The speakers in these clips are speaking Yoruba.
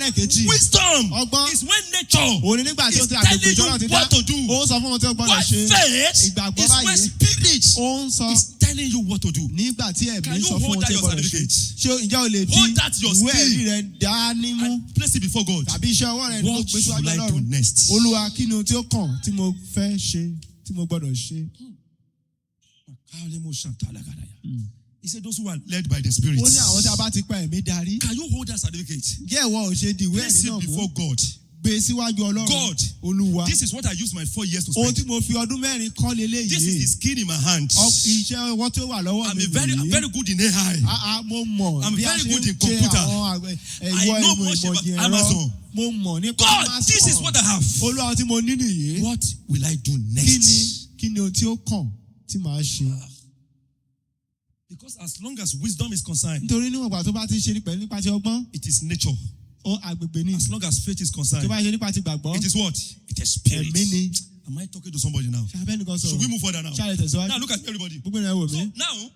Wisdom is when nature is telling you what to do. What faith is when spirit is telling you what to do. Can you hold that your certificate? Hold that your skill and place it before God. What should I do next? He said those who are led by the Spirit. Can you hold that certificate? Place it before God. God, this is what I used my 4 years to spend. This is the skill in my hand. I'm very good in AI. I'm very good in computer. I know much about Amazon. God, this is what I have. What will I do next? Because as long as wisdom is concerned, it is nature. As long as faith is concerned, it is what? It is spirit. Am I talking to somebody now? Should we move further now? Now look at everybody. So now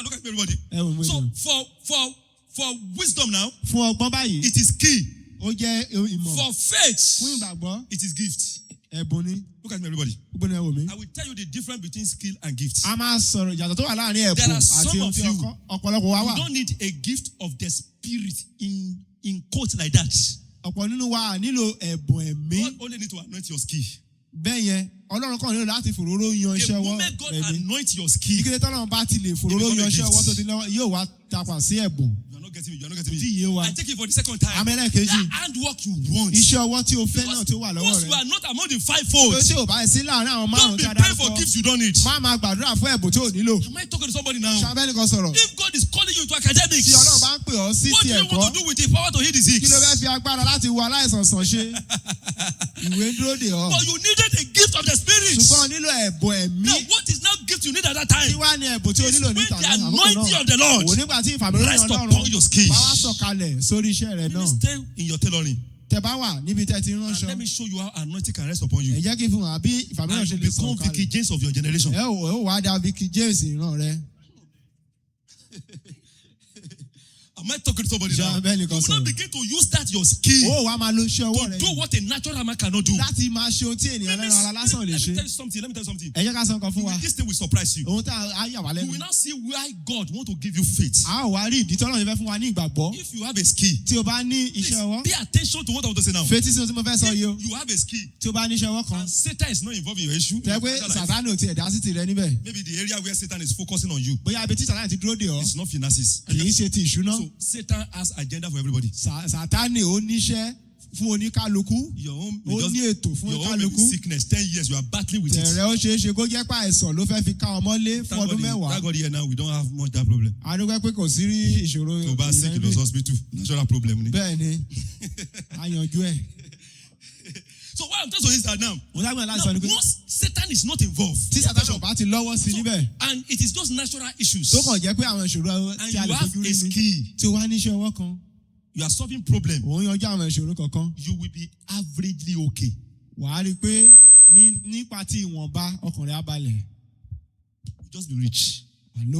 look at everybody. So for wisdom now, it is key. For faith, it is gift. Look at me, everybody. I will tell you the difference between skill and gift. There are some of you don't need a gift of the spirit in quotes like that. God only need to anoint your skill. The moment God anoints your skill, you're not getting me. I take it for the second time. That handwork you want. Because you are not among the fivefold. Don't be praying for gifts you don't need. Am I talking to somebody now? If God is calling you to academics, what do you want to do with the power to heal disease? But you needed a gift of the Spirit. Now, what is now gift you need at that time? It's when the anointing of the Lord rest upon your skills. Stay in your tailoring. And let me show you how anointing can rest upon you. And you become Vicky James of your generation. Am I talking to somebody now? You will not begin to use that your skill to do what a natural man cannot do. Let me tell you something. This thing will surprise you. You will now see why God wants to give you faith. If you have a skill, please pay attention to what I want to say now. If you have a skill and Satan is not involved in your issue, maybe the area where Satan is focusing on you, it's not finances. So Satan has agenda for everybody. Your own may be sickness. 10 years you are battling with it. Thank God here now we don't have much that problem. To buy sick in the hospital, natural problem. So what I'm telling you is that now once Satan is not involved, and it is those natural issues, and you have a skill, you are solving problems, you will be averagely okay. Just be rich. When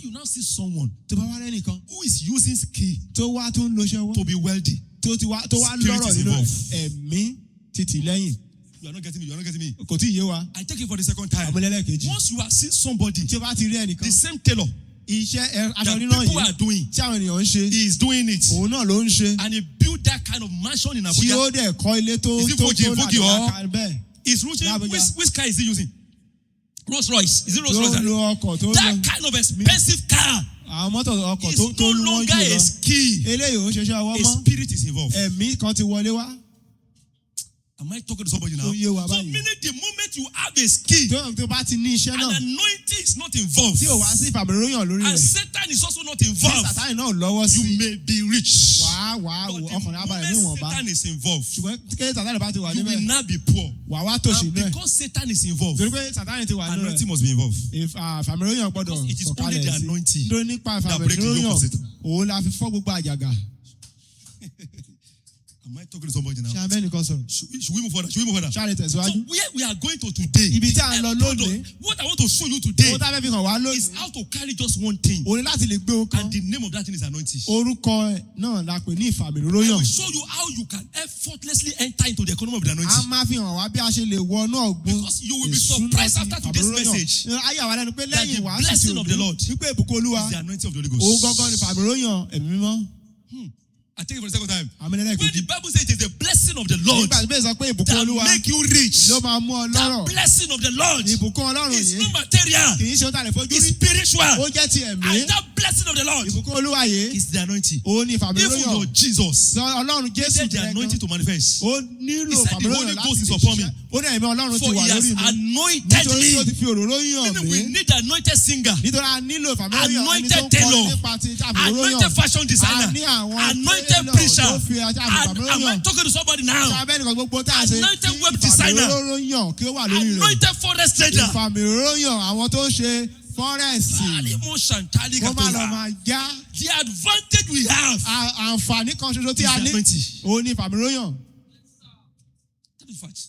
you now see someone who is using skill to be wealthy, spirit is involved. You are not getting me. I take it for the second time. Once you are seeing somebody, the same tailor that people are doing, he is doing it. And he built that kind of mansion in Abuja. Is it Is which car is he using? Rolls Royce. Is it Rolls Royce? That kind of expensive car is no longer a skill. A spirit is involved. Am I talking to somebody now? So meaning the moment you have a skill, an anointing is not involved, and Satan is also not involved, you may be rich. But the moment Satan is involved, you will not be poor. And because Satan is involved, anointing must be involved. Because it is only the anointing that breaks the yoke of Satan. So, meaning the moment you have a skill, an anointing is not involved, and Satan is also not involved, you may be rich. But the moment Satan is involved, you will not be poor. Because it is only the anointing that breaks the yoke of Satan. If Pharaoh is not involved, Am I talking to somebody now? Ṣé abẹ́ nìkan sọ̀rọ̀? Should we move further? Should we move further? Ṣáà lè tẹ̀síwájú. So where we are going to today, Ibi tí a ń lọ lónìí. what I want to show you today Ohun tá a fẹ́ fi hàn wá lónìí. is how to carry just one thing. O ní láti lè gbé ohun kan. And the name of that thing is anointing. Orúkọ náà la pè ní I ìfàmìróyàn. will show you how you can effortlessly enter into the economy of the A anointing. máa fi hàn wá bí a ṣe lè wọ náà gbọ́n. Because you will be surprised after today's message Ayé àwa lẹ́nu pé that lẹ́yìn the wàásù tí blessing o of the Lord wípé ìbùkún Olúwa. is the anointing of the Holy Òun Ghost. gángan ni ìfàmìróyàn ẹ̀mí mímọ́. I take it for the second time. Àmì When lẹ́lẹ́kejì. the Bible says it is the blessing of the Lord Nígbà tí bẹ́ẹ̀ sọ pé ìbùkún that Olúwa make you rich, ló máa mú ọ the lọ́rọ̀. blessing of the Lord Ìbùkún Ọlọ́run is yìí not material, kì í ṣe ohun tá a lè fojú it's rí. spiritual. Ó jẹ́ ti ẹ̀mí. And that blessing of the Lord Ìbùkún Olúwa yìí is the anointing. òun ni Even ìfàmìróyàn. your Jesus Ọlọ́run Jésù needed the jẹ́ anointing gan. to manifest. Ó nílò He said the ìfàmìróyàn Holy láti Ghost is lè upon me. ṣiṣẹ́. Ó ní ẹ̀mí Ọlọ́run ti For wà he has lórí mi. anointed Nítorí ó ti me. fi òróró yàn Meaning we mí. need an anointed singer, Nítorí a nílò ìfàmìróyàn ẹni tó ń anointed kọ́ tailor, nípa ti ìfàmìróyàn. anointed fashion A designer, ní àwọn anointed tailor preacher. tó fi Am I ìfàmìróyàn. talking to somebody now? Ṣé abẹ́nìkan gbogbo tá a ṣe Anointed kí web designer. ìfàmìróyàn kí ó wà lórí rẹ̀. Anointed forest trader. Ìfàmìróyàn àwọn tó ń ṣe fọ́rẹ́sì. Wọ́n máa lọ máa já. The advantage we have Àǹfààní kan ṣoṣo tí is a the ní. anointing. Òun ni ìfàmìróyàn. That is fact.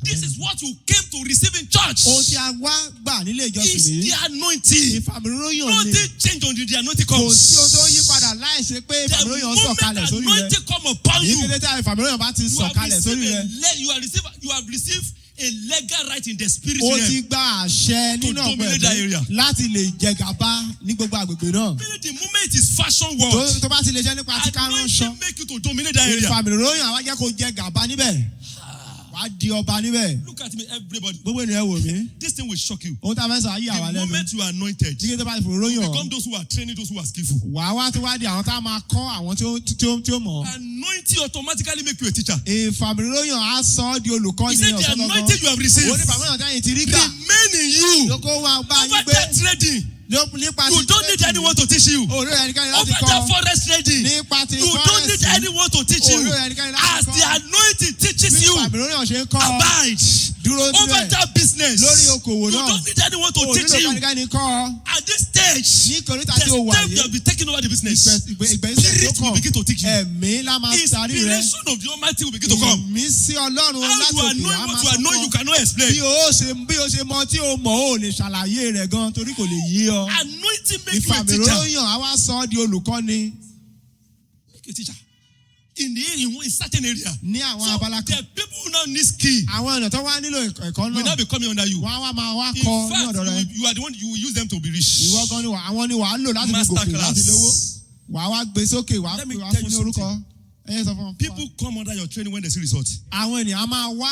This is what you came to receive in church. Ohun tí a wá gbà nílé ìjọsìn Is nìyí. the anointing. Ìfàmìróyàn ni. Nothing change until the anointing Kò comes. sí ohun tó yí padà láì ṣe pé The ìfàmìróyàn moment sọ̀kalẹ̀ sórí rẹ̀. anointing come upon Ní you, kété tí ìfàmìróyàn bá ti you have sọ̀kalẹ̀ sórí received rẹ̀. you have received a legal right in the spirit Ó realm. ti gba àṣẹ To nínú dominate that area. ọ̀pọ̀ láti lè jẹ gàba ní gbogbo àgbègbè náà. Meaning the moment it is fashion world, Tó bá ti lè jẹ́ nípa tí ká ránṣọ. anointing make you to dominate that area. Ìfàmìróyàn àwa jẹ́ kó jẹ gàba níbẹ̀. Wàá di ọba níbẹ̀. Look at me, everybody. Gbogbo ènìyàn wò mí. This thing will shock you. Ohun tá a fẹ́ sọ ayé àwa The lẹ́nu. moment you are anointed, Ní kété bá ti fòróyàn. become those who are training, those who are skillful. Wàá wá tó wá di àwọn tá a máa kọ́ àwọn tí ó mọ̀. Anointing automatically make you a teacher. Ìfàmìróyàn á sọ ọ́ di olùkọ́ni He said the ọ̀sán anointing you have received Onífàmìróyàn táyìn ti rí gbà. remain in you. Lóko wá bá yín Over gbé. that trading, Nípa you don't need anyone to teach you. Òróró ẹnikẹ́ni láti Over kọ́. that forest trading, Nípa ti you don't need fọ́rẹ́sì. anyone to teach you. Òróró ẹnikẹ́ni láti As kọ́. the anointing teaches Bí you, ìfàmìróyàn ṣe ń kọ́ ọ. abide. Dúró Over níbẹ̀. that business, Lórí okòwò you náà. don't need anyone to teach Òróró you. ẹnikẹ́ni kọ́ ọ. At this stage, Ní kòríta the tí o wà step you yìí. have been taking over the business, Ìgbésẹ̀ tó spirit will kàn. begin to teach you. Ẹ̀mí lá máa tarí rẹ̀. Inspiration of the Almighty will begin to come. Ìmísí Ọlọ́run How you látòkè anoint á what máa you anoint, you kọ́kọ́. cannot explain. Bí o ṣe mọ tí o mọ̀ ó lè ṣàlàyé rẹ̀ gan torí kò lè yé ọ. Anointing make you a teacher. Ìfàmìróyàn á wá sọ ọ́ di olùkọ́ni. Make you a teacher. In certain area. Ní àwọn So abala kan. the people who now need skill Àwọn ènìyàn tó wá nílò ẹ̀kọ́ will náà. now be coming under you. Wọ́n á wá máa wá In kọ́ ní fact, ọ̀dọ̀ rẹ̀. you are the one you will use them to be rich. Ìwọ gan ni àwọn ni wàá lò láti fi Master gòkè class. láti lówó. Wàá wá gbé sókè wàá Let me wàá tell fún you ní orúkọ. Ẹyẹ sọ fún ọ. People come under your training when they see results. Àwọn ènìyàn á máa wá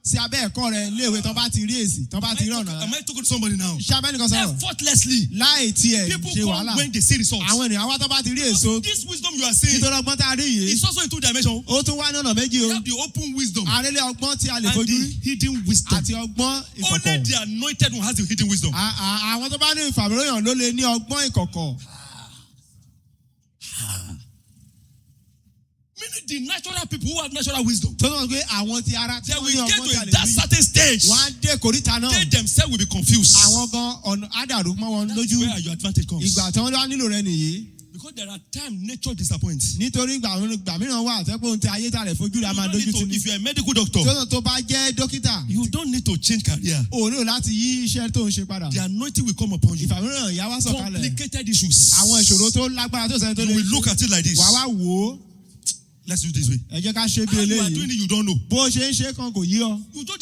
sí abẹ́ ẹ̀kọ́ rẹ̀ léèwé tán bá ti rí èsì tán bá ti rí ọ̀nà. Am I talking to somebody now? Iṣẹ́ abẹ́nìkan sọ̀rọ̀. Effortlessly. Láì tiẹ̀ People ṣe come wàhálà. when they see results. Àwọn ènìyàn wá tán bá ti rí èso. This wisdom you are saying Nítorí ọgbọ́n tá a rí yìí. is also in two dimensions. Ó tún wá ní ọ̀nà méjì You o. have the open wisdom Àrẹ́lẹ̀ ọgbọ́n tí a lè and fojú the rí. hidden wisdom. Àti ọgbọ́n Only ìkọ̀kọ̀. the anointed one has the hidden wisdom. Àwọn tó bá ní ìfàmìróyàn ló lè ní ọgbọ́n ìkọ̀kọ̀. Meaning the natural people who have natural wisdom, Tó náà gbé àwọn ti ara tí they wọ́n will ní get ọgbọ́n to tí a lè that rí. certain stage. Wọ́n á dé kòríta náà. They themselves will be confused. Àwọn gan ọ̀nà àdàrú mọ́ wọn That's lójú. where your advantage comes. Ìgbà tí wọ́n wá nílò rẹ nìyí. Because there are times nature disappoints. Nítorí ìgbà mìíràn wà àtẹ́pọ̀ ohun tí ayé ta rẹ̀ fojú rẹ̀ a máa dojú tì ní. If you are a medical doctor, Tó bá jẹ́ dókítà. you don't need to change career. O nílò láti yí iṣẹ́ tó ń ṣe padà. The anointing will come upon you. Ìfàmìíràn ìyá wá sọ̀kalẹ̀. Complicated issues. Àwọn ìṣòro tó lágbára tó sẹ́ni tó You lè will look at it like this. wà wá wò ó. Let's do it this way. Ẹ jẹ́ ká ṣe bí How you are eléyìí. doing it, you don't know. Bó ṣe ń ṣe kan kò yí ọ. You don't